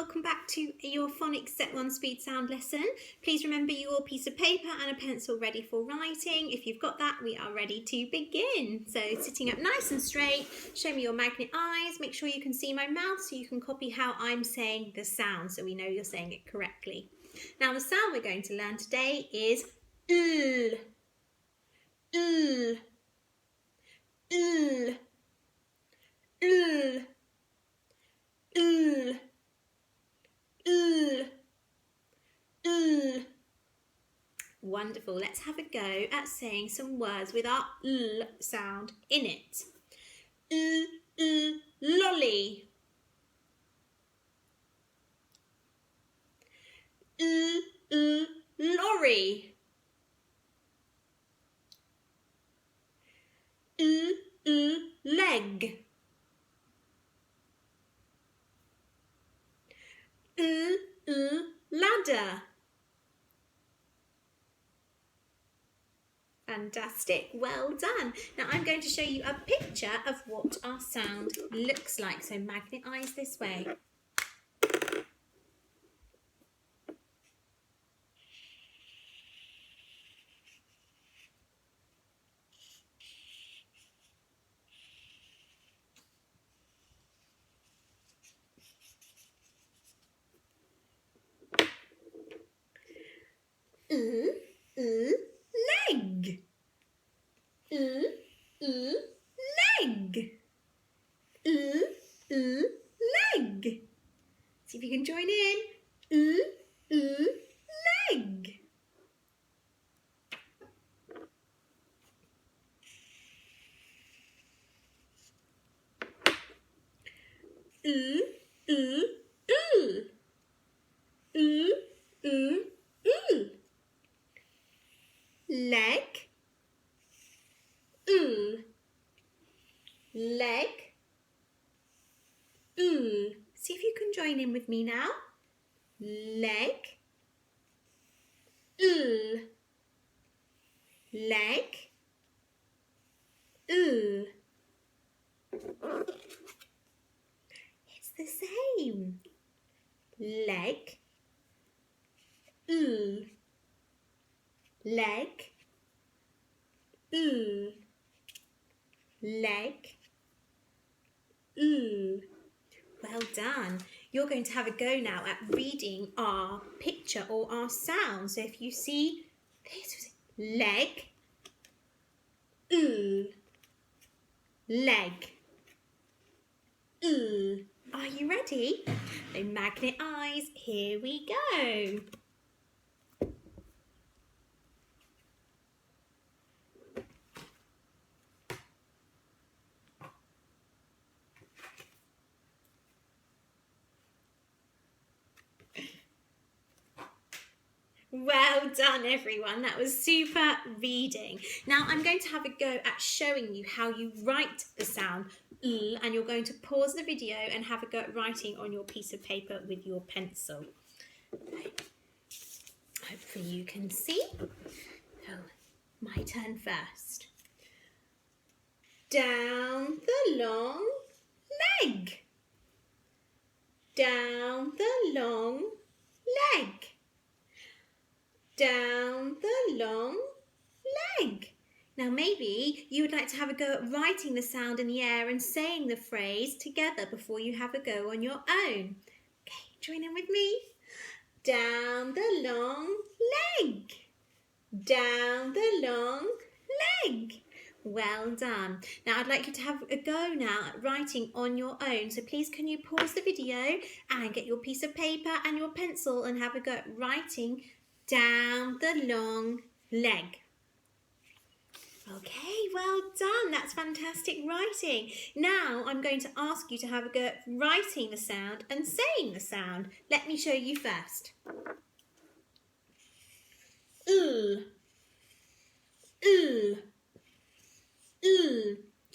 welcome back to your Phonics Set One speed sound lesson. Please remember your piece of paper and a pencil ready for writing. If you've got that, we are ready to begin. So sitting up nice and straight, show me your magnet eyes, make sure you can see my mouth so you can copy how I'm saying the sound so we know you're saying it correctly. Now the sound we're going to learn today is l, l, l, l, l, l, l. Wonderful. Let's have a go at saying some words with our l sound in it. Lolly. Lorry. Leg. Ladder. Fantastic, well done. Now I'm going to show you a picture of what our sound looks like. So magnet eyes this way. Leg. Leg. Leg. See if you can join in. Leg. Leg, leg, See if you can join in with me now. Leg, leg, It's the same. Leg, leg, leg, Well done. You're going to have a go now at reading our picture or our sound. So if you see this, leg, leg, Are you ready? So magnet eyes, here we go. Well done everyone, that was super reading. Now I'm going to have a go at showing you how you write the sound and you're going to pause the video and have a go at writing on your piece of paper with your pencil. Hopefully you can see. So my turn first. Down the long leg. Down the long leg. Down the long leg. Now maybe you would like to have a go at writing the sound in the air and saying the phrase together before you have a go on your own. Okay, join in with me. Down the long leg. Down the long leg. Well done. Now I'd like you to have a go now at writing on your own. So please can you pause the video and get your piece of paper and your pencil and have a go at writing down the long leg. Okay, well done. That's fantastic writing. Now I'm going to ask you to have a go at writing the sound and saying the sound. Let me show you first. Do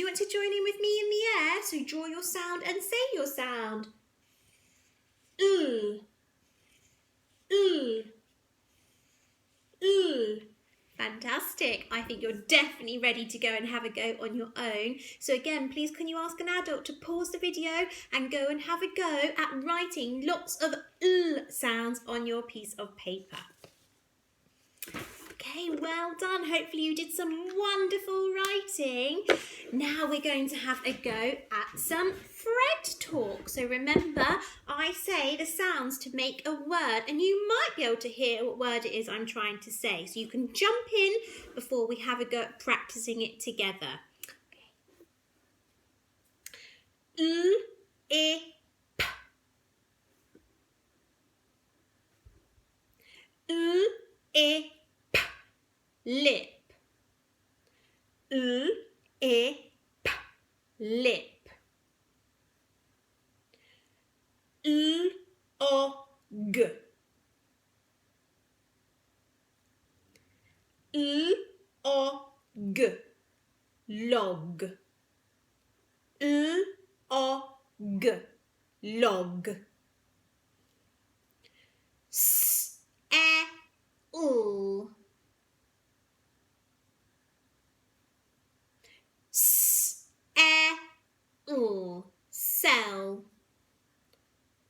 you want to join in with me in the air? So draw your sound and say your sound. Fantastic. I think you're definitely ready to go and have a go on your own. So again, please can you ask an adult to pause the video and go and have a go at writing lots of sounds on your piece of paper. Okay, well done. Hopefully you did some wonderful writing. Now we're going to have a go at some Fred talk. So remember, I say the sounds to make a word, and you might be able to hear what word it is I'm trying to say. So you can jump in before we have a go at practicing it together. Okay. E, p. E, p. Lip. E, p. Lip. O, g. O, g. Log. O, g. Log. S, e, u. S, e, u. Cell.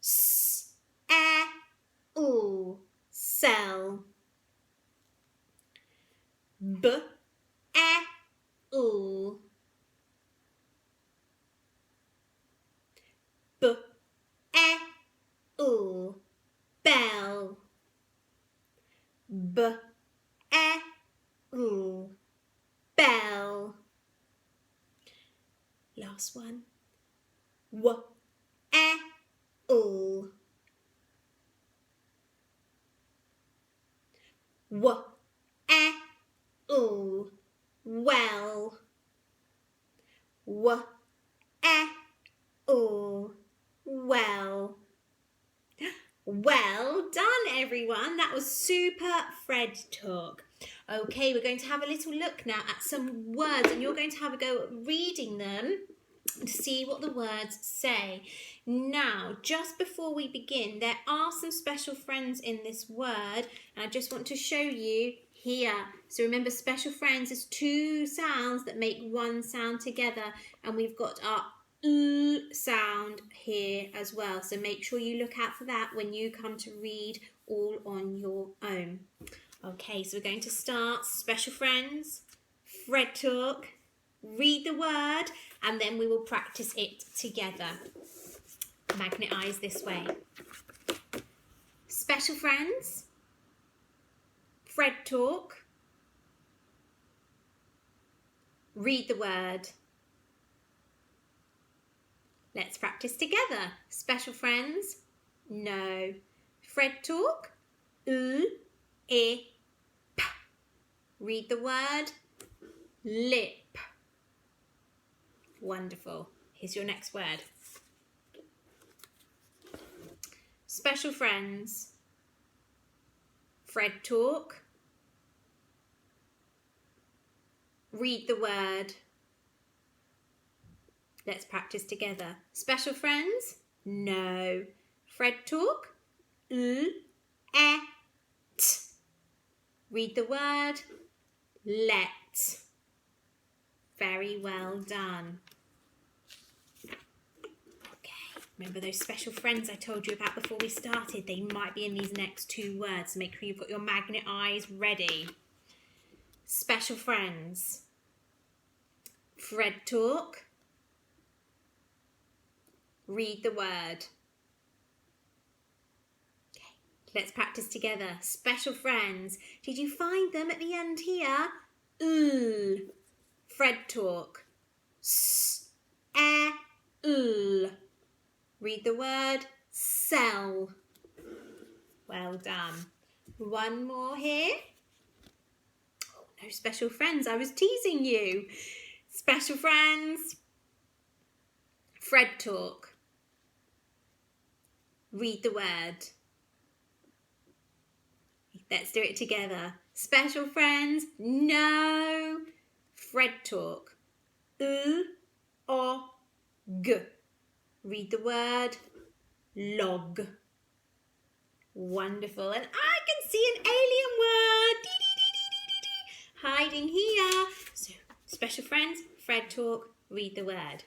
S, e, u. Cell. B, e, u. B, e, u. Bell. B, e, u. Bell. Last one. W, e, u. W, e, u. Well. W, e, u. Well. Well done, everyone. That was super Fred talk. Okay, we're going to have a little look now at some words, and you're going to have a go at reading them to see what the words say. Now, just before we begin, there are some special friends in this word, and I just want to show you here. So remember, special friends is two sounds that make one sound together, and we've got our sound here as well. So make sure you look out for that when you come to read all on your own. Okay, so we're going to start special friends, Fred talk, read the word, and then we will practice it together. Magnet eyes this way. Special friends, Fred talk, read the word. Let's practice together. Special friends, no. Fred talk, e, p. Read the word, lip. Wonderful. Here's your next word. Special friends, Fred talk, read the word. Let's practice together. Special friends, no. Fred talk, e, t. Read the word, let. Very well done. Okay, remember those special friends I told you about before we started? They might be in these next two words. Make sure you've got your magnet eyes ready. Special friends, Fred talk, read the word. Okay, let's practice together. Special friends. Did you find them at the end here? Fred talk. S, e, l. Read the word, cell. Well done. One more here. Oh, no special friends. I was teasing you. Special friends, Fred talk. Read the word. Let's do it together. Special friends, no. Fred talk. O, g. Read the word, log. Wonderful. And I can see an alien word. hiding here. So, special friends, Fred talk, read the word.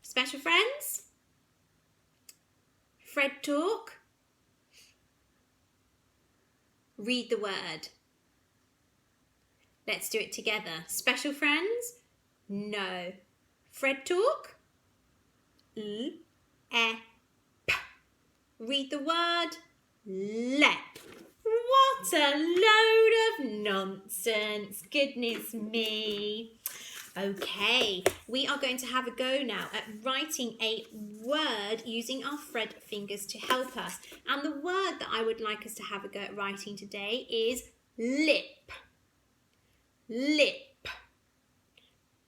Special friends, Fred talk, read the word. Let's do it together. Special friends, no. Fred talk, l, e, p. Read the word, lep. What a load of nonsense. Goodness me. Okay, we are going to have a go now at writing a word using our Fred fingers to help us. And the word that I would like us to have a go at writing today is lip. Lip.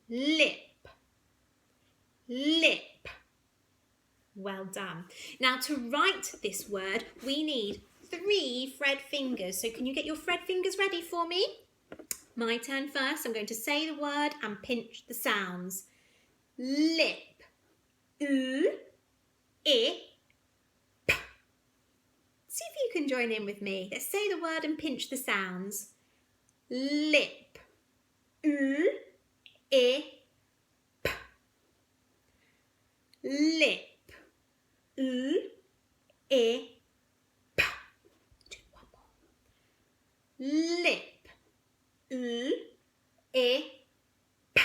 Lip. Lip. Well done. Now to write this word, we need 3 Fred fingers. So can you get your Fred fingers ready for me? My turn first. I'm going to say the word and pinch the sounds. Lip. L, I, p. See if you can join in with me. Let's say the word and pinch the sounds. Lip. L, I, p. Lip. L, I, p. Do one more. Lip. L, I, p.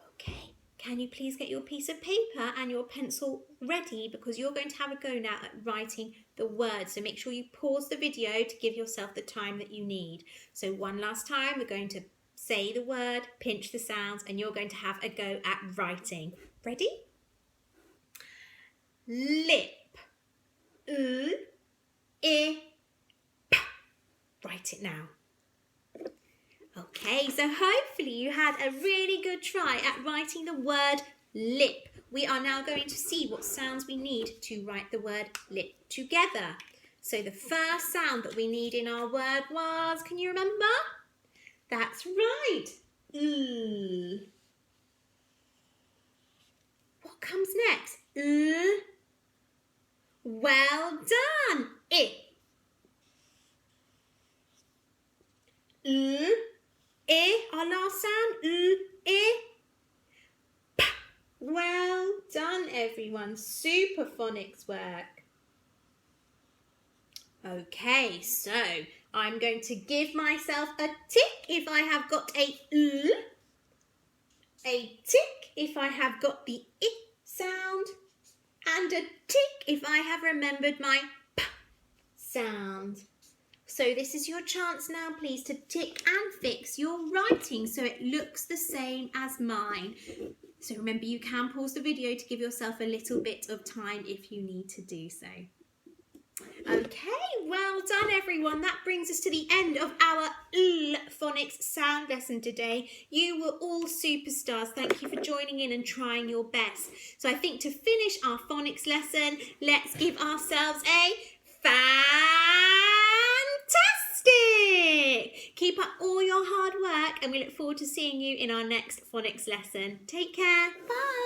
Okay, can you please get your piece of paper and your pencil ready, because you're going to have a go now at writing the word. So make sure you pause the video to give yourself the time that you need. So one last time, we're going to say the word, pinch the sounds, and you're going to have a go at writing. Ready? Lip. L, I, p. Write it now. Okay, so hopefully you had a really good try at writing the word lip. We are now going to see what sounds we need to write the word lip together. So the first sound that we need in our word was, can you remember? That's right. L. What comes next? L. Well done. I. L. I, our last sound, L, I, p. Well done, everyone. Super phonics work. Okay, so I'm going to give myself a tick if I have got a L, a tick if I have got the I sound, and a tick if I have remembered my p sound. So this is your chance now, please, to tick and fix your writing so it looks the same as mine. So remember, you can pause the video to give yourself a little bit of time if you need to do so. Okay, well done, everyone. That brings us to the end of our L phonics sound lesson today. You were all superstars. Thank you for joining in and trying your best. So I think to finish our phonics lesson, let's give ourselves a fantastic! Keep up all your hard work, and we look forward to seeing you in our next phonics lesson. Take care. Bye.